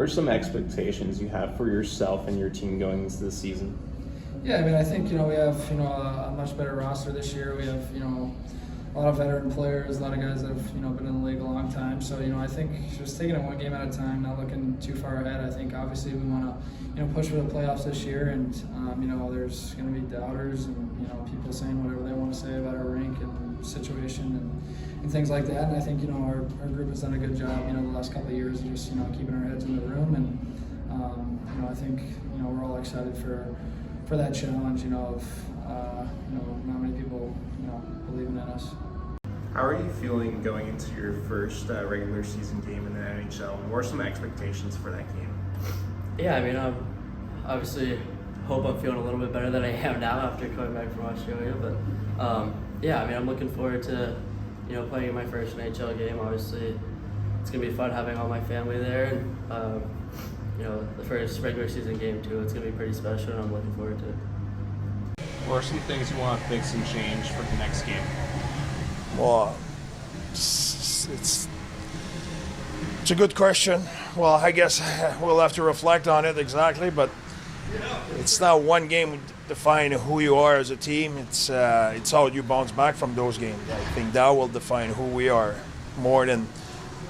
are some expectations you have for yourself and your team going into the season? Yeah, I mean, I think, we have, a much better roster this year. We have, a lot of veteran players, a lot of guys that have, been in the league a long time. So, I think just taking it one game at a time, not looking too far ahead. I think obviously we want to, push for the playoffs this year, and, there's going to be doubters and, people saying whatever they want to say about our rink and situation and things like that. And I think, our group has done a good job, the last couple of years of just, keeping our heads in the room. And, I think, we're all excited for that challenge, of, not many people, believing in us. How are you feeling going into your first regular season game in the NHL? And what are some expectations for that game? Yeah, I mean, obviously hope I'm feeling a little bit better than I am now after coming back from Australia. But yeah, I mean, I'm looking forward to, playing in my first NHL game. Obviously, it's gonna be fun having all my family there, and the first regular season game too. It's gonna be pretty special, and I'm looking forward to it. What are some things you want to fix and change for the next game? Well, it's a good question. Well, I guess we'll have to reflect on it exactly, but it's not one game define who you are as a team. It's how you bounce back from those games. I think that will define who we are more than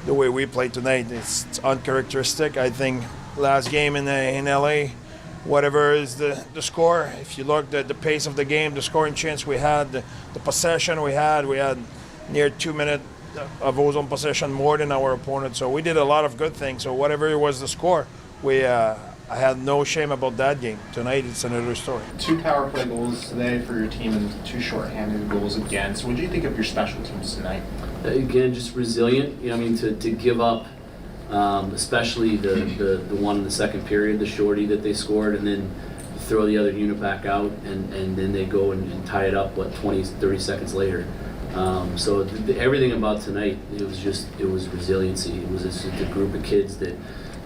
the way we played tonight. It's uncharacteristic. I think last game in LA, whatever is the score, if you look at the pace of the game, the scoring chance we had, the possession we had near 2 minutes of ozone possession more than our opponent. So we did a lot of good things. So whatever it was the score, I had no shame about that game. Tonight it's another story. 2 power play goals today for your team and 2 shorthanded goals against. What do you think of your special teams tonight? Again, just resilient. To give up, especially the one in the second period, the shorty that they scored, and then throw the other unit back out, and then they go and tie it up 20, 30 seconds later. So everything about tonight, it was resiliency. It was just a group of kids that,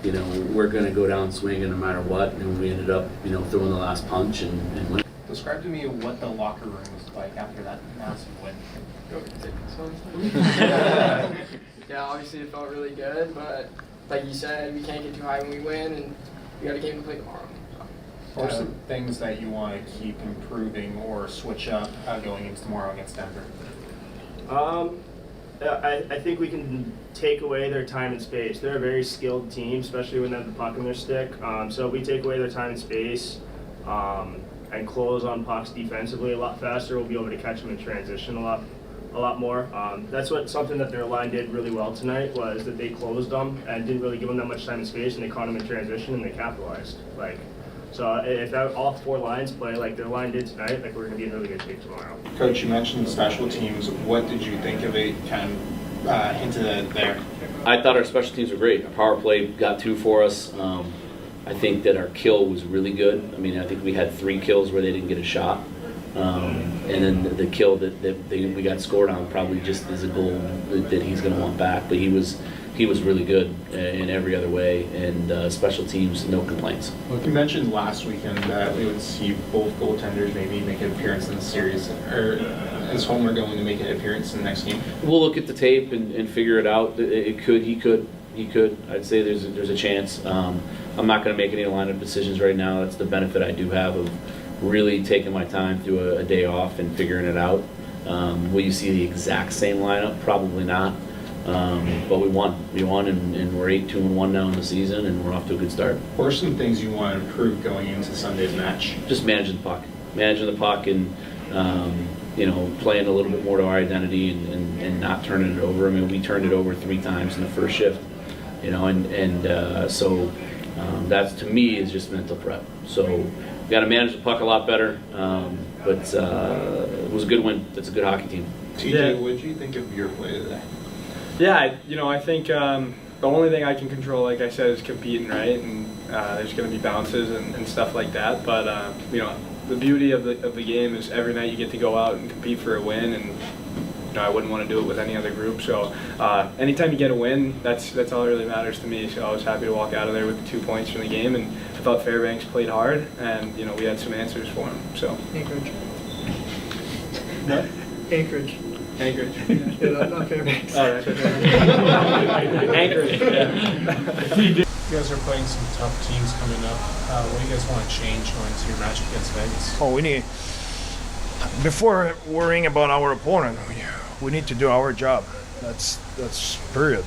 we're going to go down swinging no matter what, and we ended up, throwing the last punch and win. Describe to me what the locker room was like after that massive win. Yeah, obviously it felt really good, but like you said, we can't get too high when we win, and we got a game to play tomorrow. What are some things that you want to keep improving or switch up going into tomorrow against Denver? I think we can take away their time and space. They're a very skilled team, especially when they have the puck in their stick. So if we take away their time and space and close on pucks defensively a lot faster, we'll be able to catch them in transition a lot more. That's something that their line did really well tonight, was that they closed them and didn't really give them that much time and space, and they caught them in transition and they capitalized. So if all 4 lines play like their line did tonight, we're going to be in really good shape tomorrow. Coach, you mentioned special teams. What did you think of it? Kind of hinted there. I thought our special teams were great. Our power play got 2 for us. I think that our kill was really good. I mean, I think we had 3 kills where they didn't get a shot. And then the kill that we got scored on probably just is a goal that he's going to want back. But he was really good in every other way, and special teams, no complaints. Well, you mentioned last weekend that we would see both goaltenders maybe make an appearance in the series. Or is Homer going to make an appearance in the next game? We'll look at the tape and figure it out. He could. I'd say there's a chance. I'm not going to make any lineup decisions right now. That's the benefit I do have of really taking my time through a day off and figuring it out. Will you see the exact same lineup? Probably not. But we won, and we're 8-2-1 now in the season, and we're off to a good start. What are some things you want to improve going into Sunday's match? Just managing the puck, and playing a little bit more to our identity, and not turning it over. I mean, we turned it over 3 times in the first shift, so that's, to me, is just mental prep. So we got to manage the puck a lot better, but it was a good win. It's a good hockey team. TJ, what did you think of your play today? Yeah, I think the only thing I can control, like I said, is competing, right? And there's going to be bounces and stuff like that. But the beauty of the game is every night you get to go out and compete for a win, and I wouldn't want to do it with any other group. So anytime you get a win, that's all that really matters to me. So I was happy to walk out of there with the 2 points from the game, and I thought Fairbanks played hard, and we had some answers for him. So Anchorage. No? Anchorage. Anchorage. Yeah, not Fairbanks. Oh, that's right. Anchorage. Yeah. You guys are playing some tough teams coming up. What do you guys want to change going to your match against Vegas? Oh, we need, before worrying about our opponent, we need to do our job. That's period.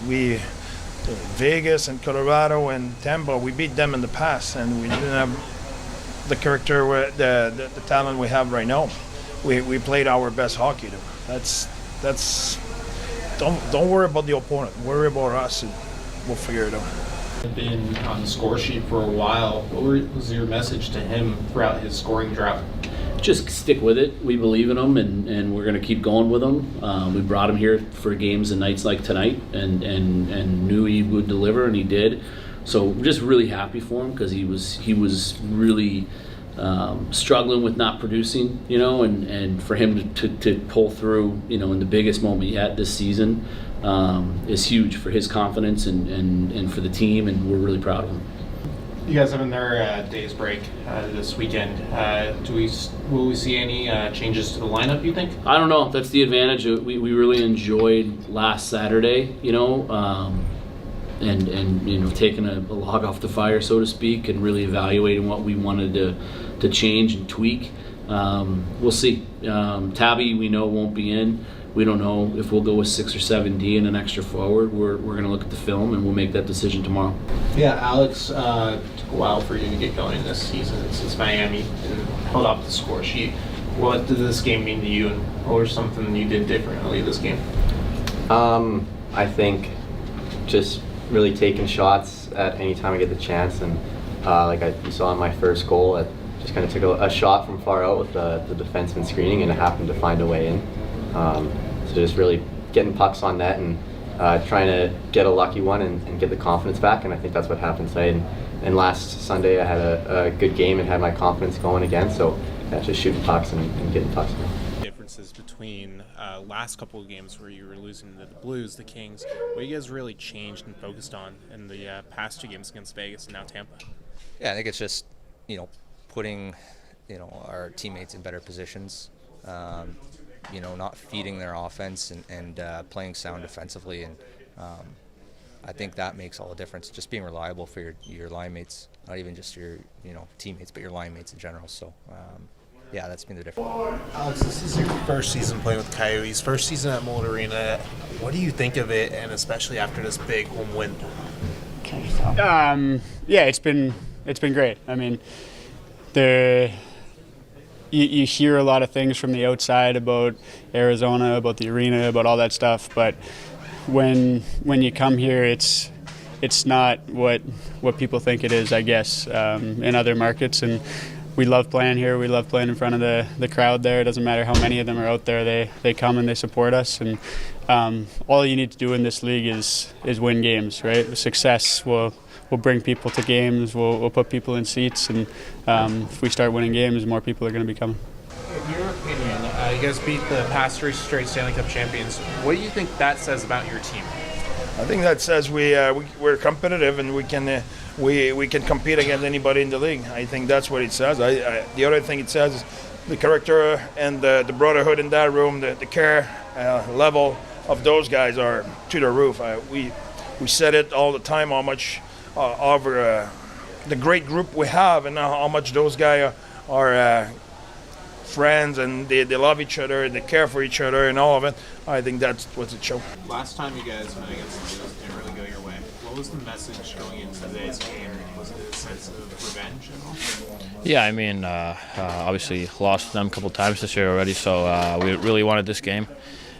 Vegas and Colorado and Tampa, we beat them in the past, and we didn't have the character, the talent we have right now. We played our best hockey. That's don't worry about the opponent. Worry about us, and we'll figure it out. Been on the score sheet for a while. What was your message to him throughout his scoring drought? Just stick with it. We believe in him, and we're going to keep going with him. We brought him here for games and nights like tonight, and knew he would deliver, and he did. So we're just really happy for him, because he was really struggling with not producing, and for him to pull through, in the biggest moment he had this season, is huge for his confidence and for the team, and we're really proud of him. You guys having their day's break this weekend. Will we see any changes to the lineup, you think? I don't know. That's the advantage. We really enjoyed last Saturday, and taking a log off the fire, so to speak, and really evaluating what we wanted to change and tweak. We'll see. Tabby, we know, won't be in. We don't know if we'll go with 6 or 7D and an extra forward. We're going to look at the film, and we'll make that decision tomorrow. Yeah, Alex, took a while for you to get going this season since Miami and held off the score sheet. What did this game mean to you, and what was something you did differently this game? I think just really taking shots at any time I get the chance, and you saw in my first goal, I just kind of took a shot from far out with the defenseman screening, and it happened to find a way in. So just really getting pucks on net and trying to get a lucky one and get the confidence back, and I think that's what happened tonight. And last Sunday I had a good game and had my confidence going again, so just shooting pucks and getting pucks. Differences between last couple of games where you were losing to the Blues, the Kings. What you guys really changed and focused on in the past 2 games against Vegas and now Tampa? Yeah, I think it's just, putting, our teammates in better positions, not feeding their offense and playing sound defensively. And I think that makes all the difference, just being reliable for your line mates, not even just your, teammates, but your line mates in general. So, yeah, that's been the difference. Alex, this is your first season playing with Coyotes, first season at Mullet Arena. What do you think of it, and especially after this big home win? Yeah, it's been great. I mean, you hear a lot of things from the outside about Arizona, about the arena, about all that stuff, but when you come here, it's not what people think it is, I guess, in other markets. And we love playing here. We love playing in front of the crowd there. It doesn't matter how many of them are out there. They come and they support us. And all you need to do in this league is win games, right? Success will bring people to games. We'll put people in seats. And if we start winning games, more people are going to be coming. In your opinion, you guys beat the past 3 straight Stanley Cup champions. What do you think that says about your team? I think that says we're competitive, and we can compete against anybody in the league. I think that's what it says. The other thing it says is the character and the brotherhood in that room, the care level of those guys are to the roof. We said it all the time, how much over the great group we have, and how much those guys are friends, and they love each other, they care for each other, and all of it. I think that's what it shows. Last time you guys went against the Blues, didn't really go your way. What was the message going into today's game? Was it a sense of revenge at all? Yeah, I mean, obviously lost them a couple times this year already, so we really wanted this game,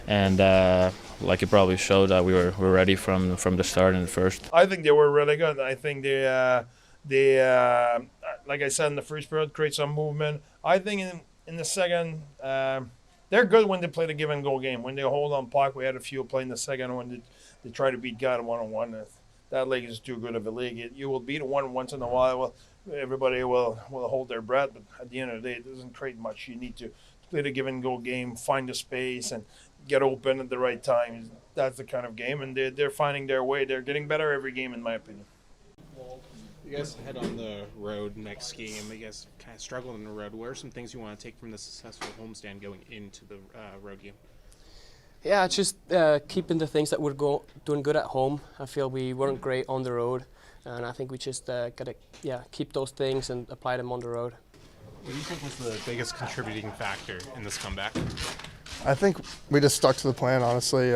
and like it probably showed, we were ready from the start in the first. I think they were really good. I think they like I said in the first period, create some movement. I think in the second, they're good when they play the give and go game. When they hold on puck, we had a few play in the second when they try to beat God 1-on-1. That league is too good of a league. You will beat one once in a while. Well, everybody will hold their breath, but at the end of the day, it doesn't create much. You need to play the give and go game, find the space, and get open at the right time. That's the kind of game, and they're finding their way. They're getting better every game, in my opinion. You guys head on the road next game. You guys kind of struggled on the road. What are some things you want to take from the successful homestand going into the road game? Yeah, it's just keeping the things that we're doing good at home. I feel we weren't great on the road. and I think we just gotta keep those things and apply them on the road. What do you think was the biggest contributing factor in this comeback? I think we just stuck to the plan, honestly.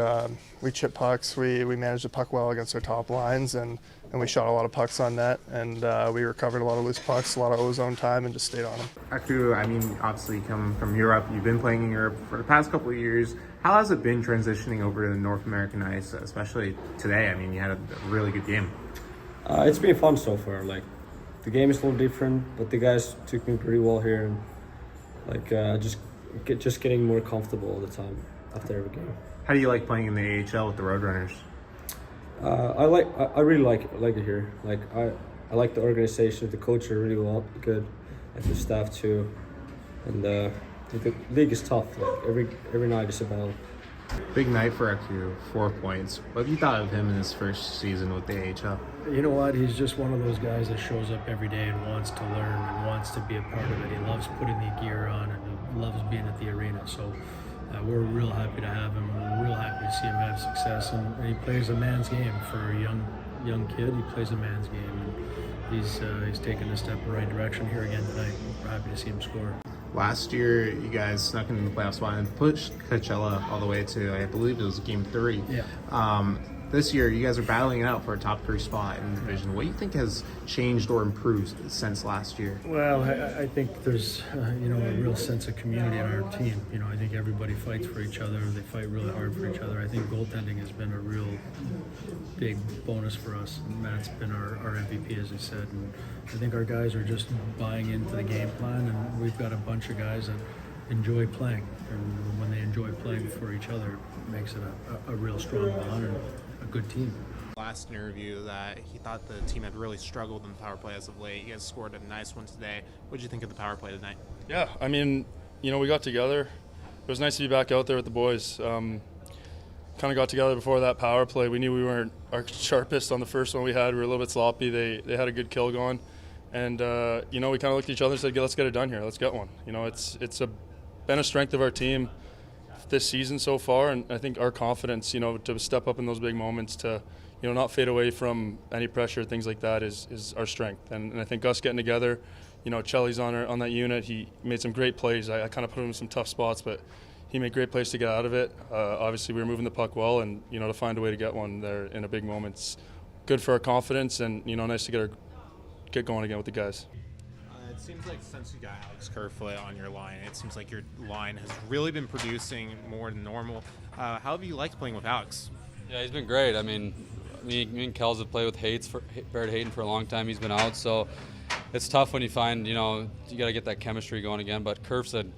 We chipped pucks, we managed the puck well against our top lines, and we shot a lot of pucks on net, and we recovered a lot of loose pucks, a lot of ozone time, and just stayed on them. Aku, I mean, obviously you come from Europe, you've been playing in Europe for the past couple of years. How has it been transitioning over to the North American ice, especially today? I mean, you had a really good game. It's been fun so far. Like, the game is a little different, but the guys took me pretty well here, and like just getting more comfortable all the time after every game. How do you like playing in the AHL with the Roadrunners? I really like it here. Like I like the organization, the coach are really good, like the staff too, and the league is tough. Like every night is a battle. Big night for Aku, 4 points. What have you thought of him in his first season with the AHL? You know what? He's just one of those guys that shows up every day and wants to learn and wants to be a part of it. He loves putting the gear on and he loves being at the arena. So we're real happy to have him. We're real happy to see him have success. And he plays a man's game for a young kid. He plays a man's game. And he's taken a step in the right direction here again tonight. We're happy to see him score. Last year, you guys snuck into the playoff spot and pushed Coachella all the way to, I believe it was Game 3. Yeah. This year, you guys are battling it out for a top 3 spot in the division. What do you think has changed or improved since last year? Well, I think there's a real sense of community in our team. I think everybody fights for each other. They fight really hard for each other. I think goaltending has been a real big bonus for us. And Matt's been our MVP, as I said. And I think our guys are just buying into the game plan, and we've got a bunch of guys that enjoy playing. And when they enjoy playing for each other, it makes it a real strong bond and a good team. Last interview that he thought the team had really struggled in the power play as of late. You guys scored a nice one today. What did you think of the power play tonight? Yeah, I mean, we got together. It was nice to be back out there with the boys. Kind of got together before that power play. We knew we weren't our sharpest on the first one we had. We were a little bit sloppy. They had a good kill going. And, we kind of looked at each other and said, let's get it done here. Let's get one. It's been a strength of our team this season so far, and I think our confidence, to step up in those big moments, to, not fade away from any pressure, things like that is our strength. And I think us getting together, Chelly's on that unit. He made some great plays. I kind of put him in some tough spots, but he made great plays to get out of it. Obviously, we were moving the puck well, and, to find a way to get one there in a big moment, it's good for our confidence, and, nice to get going again with the guys. It seems like since you got Alex Kerfoot on your line, it seems like your line has really been producing more than normal. How have you liked playing with Alex? Yeah, he's been great. I mean, me and Kels have played with Barrett Hayton for a long time. He's been out, so it's tough when you find, you got to get that chemistry going again. But Kerf said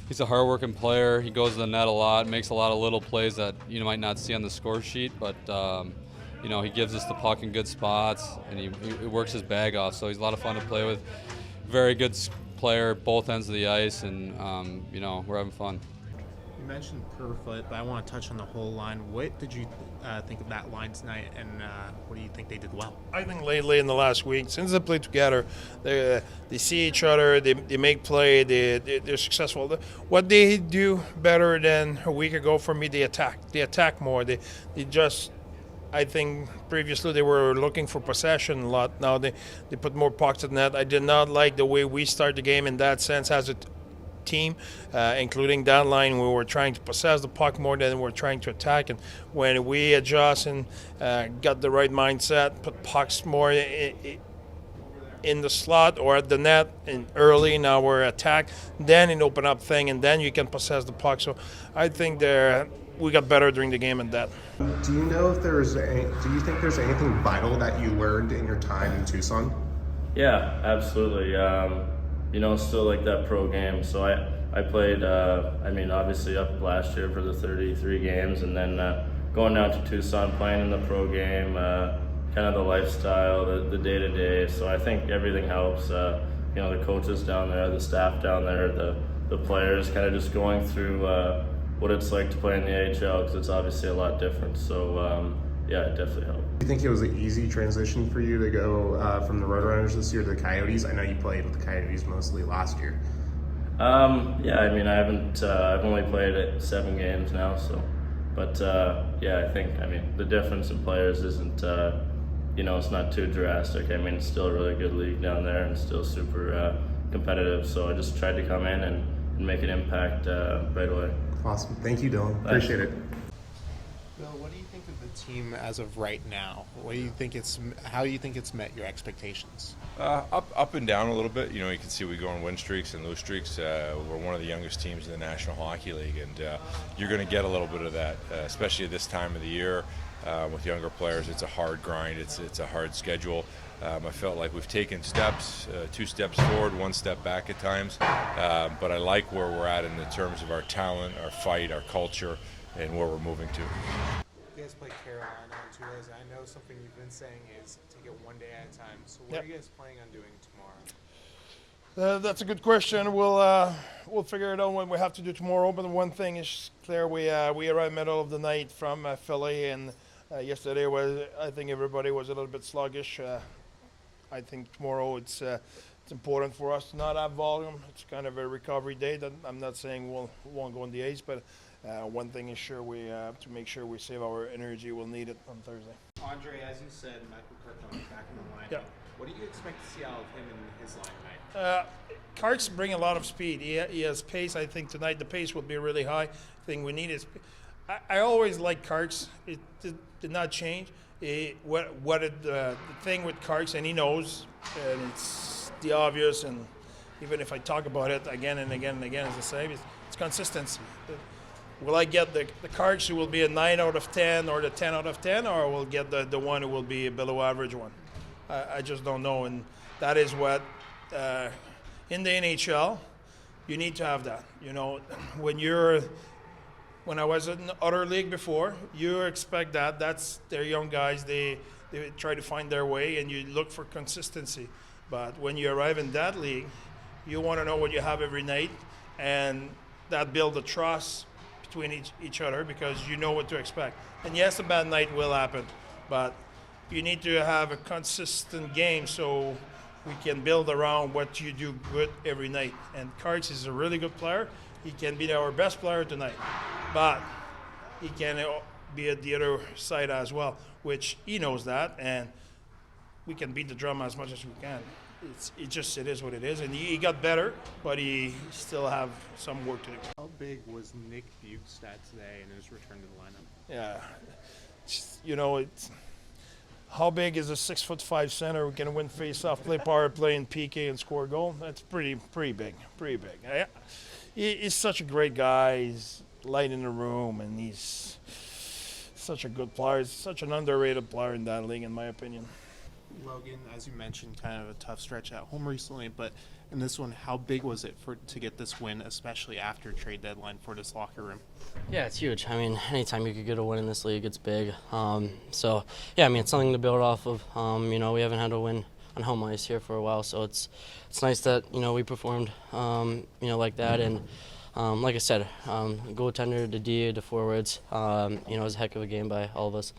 he's a hard-working player. He goes to the net a lot, makes a lot of little plays that you might not see on the score sheet, but he gives us the puck in good spots, and he works his bag off. So he's a lot of fun to play with. Very good player, both ends of the ice, and we're having fun. You mentioned Kerfoot, but I want to touch on the whole line. What did you think of that line tonight, and what do you think they did well? I think lately in the last week, since they play together, they see each other, they make play, they're successful. What they do better than a week ago for me, they attack more. They just, I think previously they were looking for possession a lot. Now they put more pucks in net. I did not like the way we start the game in that sense as a team, including down line. We were trying to possess the puck more than we were trying to attack. And when we adjust and got the right mindset, put pucks more in the slot or at the net and early in our attack, then it open up thing, and then you can possess the puck. So I think we got better during the game at that. Do you know if do you think there's anything vital that you learned in your time in Tucson? Yeah, absolutely. Still like that pro game. So I played, obviously up last year for the 33 games, and then going down to Tucson, playing in the pro game, kind of the lifestyle, the day-to-day. So I think everything helps. The coaches down there, the staff down there, the players, kind of just going through what it's like to play in the AHL, because it's obviously a lot different. So yeah, it definitely helped. Do you think it was an easy transition for you to go from the Roadrunners this year to the Coyotes? I know you played with the Coyotes mostly last year. Yeah, I've only played 7 games now, so. But yeah, I think, the difference in players isn't, it's not too drastic. I mean, it's still a really good league down there and still super competitive. So I just tried to come in and make an impact right away. Awesome. Thank you, Dylan. Thanks. Appreciate it. Bill, what do you think of the team as of right now? What do you think how do you think it's met your expectations? Up and down a little bit. You can see we go on win streaks and lose streaks. We're one of the youngest teams in the National Hockey League, and you're going to get a little bit of that, especially at this time of the year with younger players. It's a hard grind. It's a hard schedule. I felt like we've taken steps, 2 steps forward, 1 step back at times, but I like where we're at in the terms of our talent, our fight, our culture, and where we're moving to. You guys play Carolina on Tuesdays. I know something you've been saying is take it one day at a time. So what are you guys planning on doing tomorrow? That's a good question. We'll figure it out what we have to do tomorrow. But the one thing is clear: we arrived middle of the night from Philly, and yesterday I think everybody was a little bit sluggish. I think tomorrow it's important for us to not have volume. It's kind of a recovery day. I'm not saying we won't go on the ice, but one thing is sure: we have to make sure we save our energy. We'll need it on Thursday. Andre, as you said, Michael Kirkland back in the line. Yeah. What do you expect to see out of him in his line tonight? Karts bring a lot of speed. He has pace. I think tonight the pace will be really high. The thing we need is, I always like Karts. It did not change. The thing with Karts, and he knows, and it's the obvious, and even if I talk about it again and again and again, as I say, it's consistency. Will I get the Karts who will be a 9 out of 10 or the 10 out of 10, or will get the one who will be a below average one? I just don't know, and that is what in the NHL you need to have that. When I was in other league before, you expect that. They're young guys. They try to find their way, and you look for consistency. But when you arrive in that league, you want to know what you have every night, and that builds a trust between each other because you know what to expect. And yes, a bad night will happen, but you need to have a consistent game so we can build around what you do good every night. And Karts is a really good player. He can be our best player tonight, but he can be at the other side as well, which he knows that, and we can beat the drum as much as we can. It is what it is, and he got better, but he still have some work to do. How big was Nick Bukestad today in his return to the lineup? Yeah, how big is a 6'5" center who can win face-off, play power play, and PK and score a goal? That's pretty big. He's such a great guy. He's light in the room, and he's such a good player. He's such an underrated player in that league, in my opinion. Logan, as you mentioned, kind of a tough stretch at home recently, but in this one, how big was it to get this win, especially after trade deadline for this locker room? Yeah, it's huge. I mean, anytime you could get a win in this league, it's big. So, yeah, I mean, it's something to build off of. We haven't had a win on home ice here for a while, so it's nice that, we performed, like that. And like I said, goaltender, the D, the forwards, it was a heck of a game by all of us.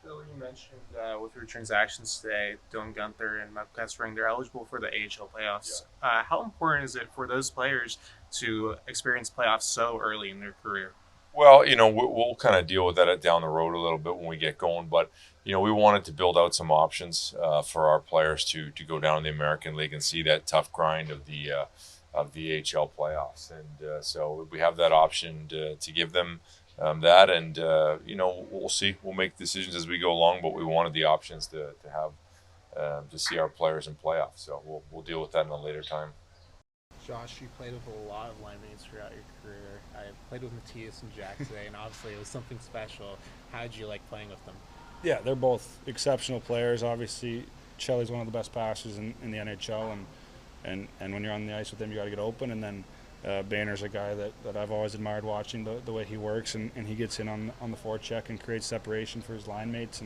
Bill, you mentioned with your transactions today, Dylan Guenther and Michael Kessering, they're eligible for the AHL playoffs. Yeah. How important is it for those players to experience playoffs so early in their career? Well, we'll kind of deal with that down the road a little bit when we get going, but we wanted to build out some options for our players to go down to the American League and see that tough grind of the AHL playoffs, and so we have that option to give them that, and we'll see. We'll make decisions as we go along, but we wanted the options to have to see our players in playoffs. So we'll deal with that in a later time. Josh, you played with a lot of line mates throughout your career. I played with Matthias and Jack today, and obviously it was something special. How did you like playing with them? Yeah, they're both exceptional players. Obviously, Chelly's one of the best passers in the NHL, and when you're on the ice with him, you got to get open. And then Boehner's a guy that I've always admired watching the way he works, and he gets in on the forecheck and creates separation for his line mates.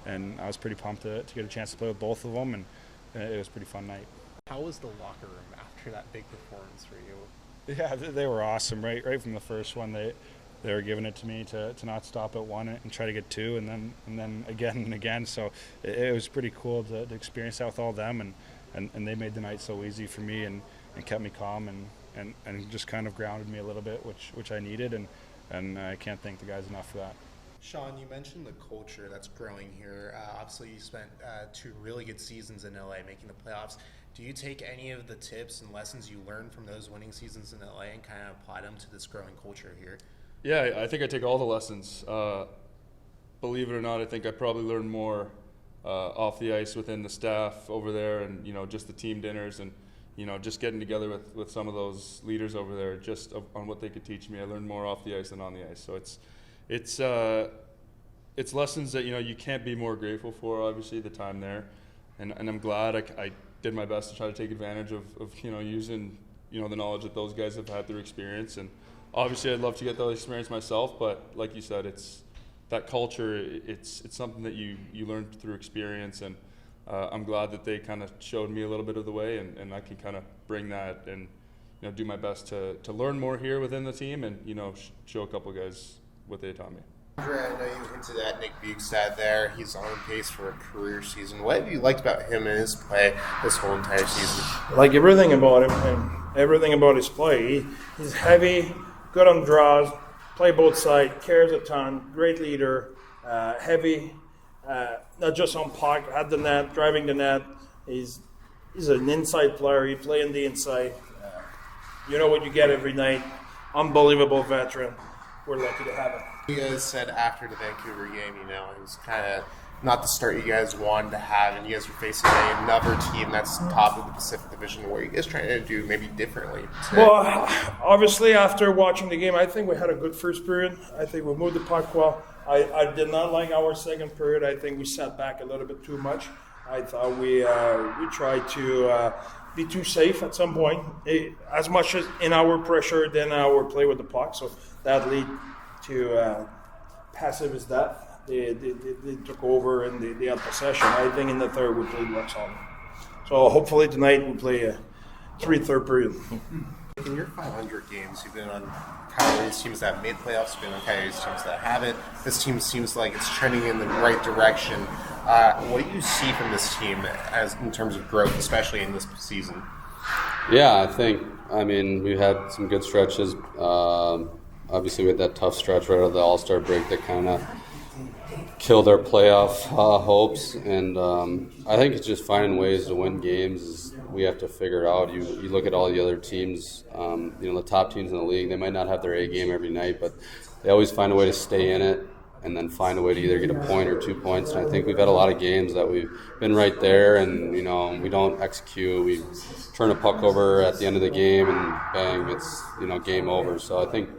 And I was pretty pumped to get a chance to play with both of them, and it was a pretty fun night. How was the locker room after that big performance for you? Yeah, they were awesome. Right from the first one, they were giving it to me to not stop at one and try to get two, and then again and again. So it was pretty cool to experience that with all of them, and they made the night so easy for me and kept me calm and just kind of grounded me a little bit, which I needed, and I can't thank the guys enough for that. Sean, you mentioned the culture that's growing here. Obviously, you spent 2 really good seasons in LA making the playoffs. Do you take any of the tips and lessons you learned from those winning seasons in LA and kind of apply them to this growing culture here? Yeah, I think I take all the lessons. Believe it or not, I think I probably learned more off the ice within the staff over there, and just the team dinners, and just getting together with some of those leaders over there, just on what they could teach me. I learned more off the ice than on the ice. So it's lessons that you can't be more grateful for. Obviously, the time there, and I'm glad I did my best to try to take advantage of using the knowledge that those guys have had through experience. And obviously, I'd love to get that experience myself, but like you said, it's that culture. It's something that you learn through experience, and I'm glad that they kind of showed me a little bit of the way, and I can kind of bring that and do my best to learn more here within the team, and show a couple guys what they taught me. Andre, I know you hinted at Nick Bukestad there. He's on pace for a career season. What have you liked about him and his play this whole entire season? Like everything about him and everything about his play. He's heavy, good on draws, play both sides, cares a ton, great leader, heavy, not just on puck, at the net, driving the net. He's an inside player. He play in the inside. You know what you get every night. Unbelievable veteran. We're lucky to have him. You guys said after the Vancouver game, it was kind of not the start you guys wanted to have, and you guys were facing another team that's top of the Pacific Division. What are you guys trying to do maybe differently today? Well, obviously, after watching the game, I think we had a good first period. I think we moved the puck well. I did not like our second period. I think we sat back a little bit too much. I thought we tried to be too safe at some point, as much as in our pressure than our play with the puck. So that led to passive as that. They took over and they had possession. I think in the third we played rock solid. So hopefully tonight we play a 3 third period. In your 500 games, you've been on Coyotes teams that have made playoffs, you've been on Coyotes teams that haven't. This team seems like it's trending in the right direction. What do you see from this team in terms of growth, especially in this season? Yeah, we've had some good stretches. Obviously, we had that tough stretch right out of the All-Star break that kind of killed our playoff hopes. And I think it's just finding ways to win games. We have to figure it out. You look at all the other teams, the top teams in the league, they might not have their A game every night, but they always find a way to stay in it and then find a way to either get a point or 2 points. And I think we've had a lot of games that we've been right there and, we don't execute. We turn a puck over at the end of the game and bang, it's, game over. So I think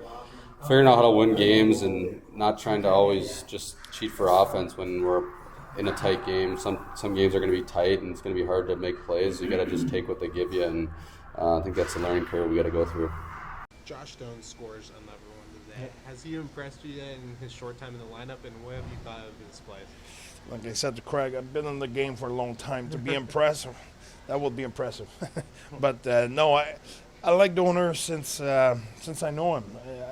figuring out how to win games and not trying to always just cheat for offense when we're in a tight game. Some games are going to be tight and it's going to be hard to make plays. You got to just take what they give you, and I think that's a learning curve we got to go through. Josh Stone scores another one today. Has he impressed you in his short time in the lineup, and what have you thought of his play? Like I said to Craig, I've been in the game for a long time. To be impressive, that would be impressive. But no, I like Donor since I know him.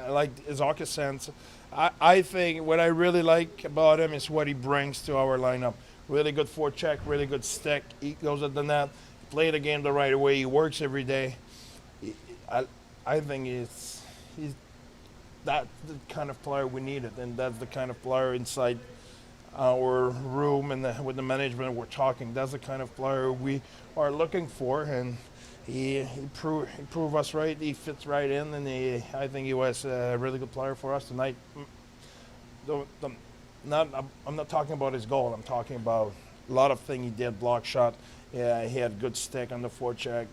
I like his hockey sense. I think what I really like about him is what he brings to our lineup. Really good forecheck, really good stick. He goes at the net, play the game the right way. He works every day. I think he's that's the kind of player we needed, and that's the kind of player inside our room and with the management we're talking. That's the kind of player we are looking for, and he proved us right. He fits right in, and I think he was a really good player for us tonight. I'm not talking about his goal. I'm talking about a lot of things he did. Block shot. Yeah, he had good stick on the forecheck.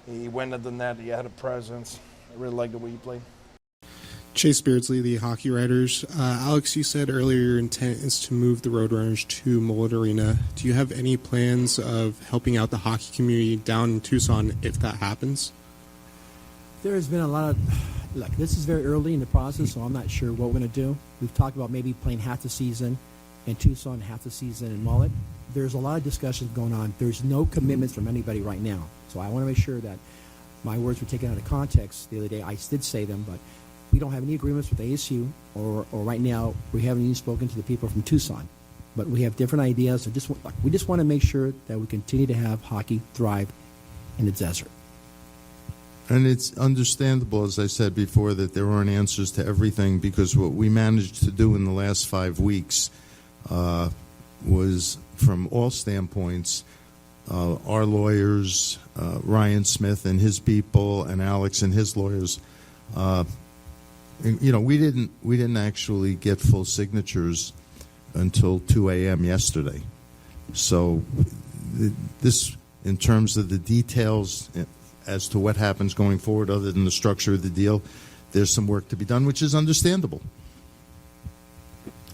He went at the net. He had a presence. I really like the way he played. Chase Beardsley, the hockey writers. Alex, you said earlier your intent is to move the Roadrunners to Mullet Arena. Do you have any plans of helping out the hockey community down in Tucson if that happens? There has been a lot of, look, this is very early in the process, so I'm not sure what we're going to do. We've talked about maybe playing half the season in Tucson, half the season in Mullet. There's a lot of discussions going on. There's no commitments from anybody right now. So I want to make sure that my words were taken out of context the other day. I did say them, but we don't have any agreements with ASU, or right now we haven't even spoken to the people from Tucson. But we have different ideas. So we just want to make sure that we continue to have hockey thrive in the desert. And it's understandable, as I said before, that there aren't answers to everything, because what we managed to do in the last 5 weeks was, from all standpoints, our lawyers, Ryan Smith and his people, and Alex and his lawyers, we didn't actually get full signatures until 2 a.m. yesterday. So this, in terms of the details as to what happens going forward, other than the structure of the deal, there's some work to be done, which is understandable.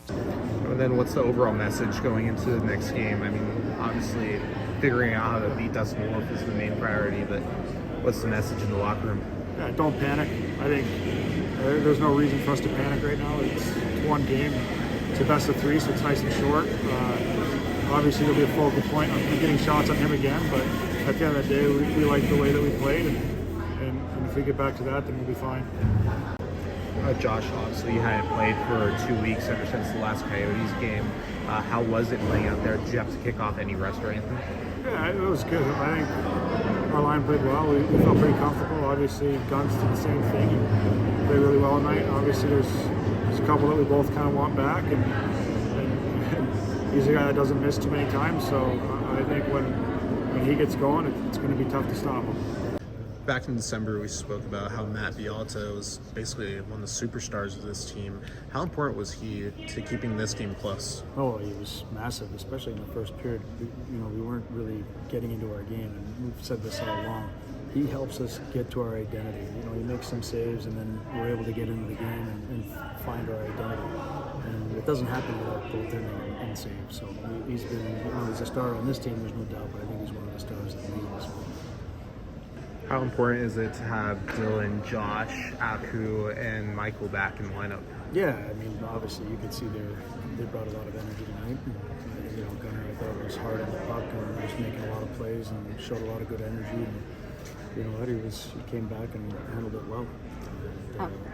And then what's the overall message going into the next game? I mean, obviously figuring out how to beat Dustin Wolf is the main priority, but what's the message in the locker room? Yeah, don't panic. I think there's no reason for us to panic right now. It's one game. It's a best of 3, so it's nice and short. Obviously, there'll be a focal point on getting shots on him again, but at the end of the day, we like the way that we played, and if we get back to that, then we'll be fine. Josh, obviously you hadn't played for 2 weeks ever since the last Coyotes game. How was it playing out there? Did you have to kick off any rest or anything? Yeah, it was good. I think our line played well. We felt pretty comfortable. Obviously, Guns did the same thing and played really well tonight. Obviously, there's a couple that we both kind of want back, and he's a guy that doesn't miss too many times. So I think when he gets going, it's going to be tough to stop him. Back in December, we spoke about how Matt Bialta was basically one of the superstars of this team. How important was he to keeping this game close? Oh, he was massive, especially in the first period. We weren't really getting into our game, and we've said this all along. He helps us get to our identity. He makes some saves, and then we're able to get into the game and find our identity. And it doesn't happen without goaltending and saves. So he's been, he's a star on this team, there's no doubt, but I think he's one of the stars of the league as well. How important is it to have Dylan, Josh, Aku, and Michael back in the lineup? Yeah, I mean, obviously you could see they brought a lot of energy tonight. And, Gunnar, I thought, was hard on the puck and was making a lot of plays and showed a lot of good energy. And you know what, he came back and handled it well.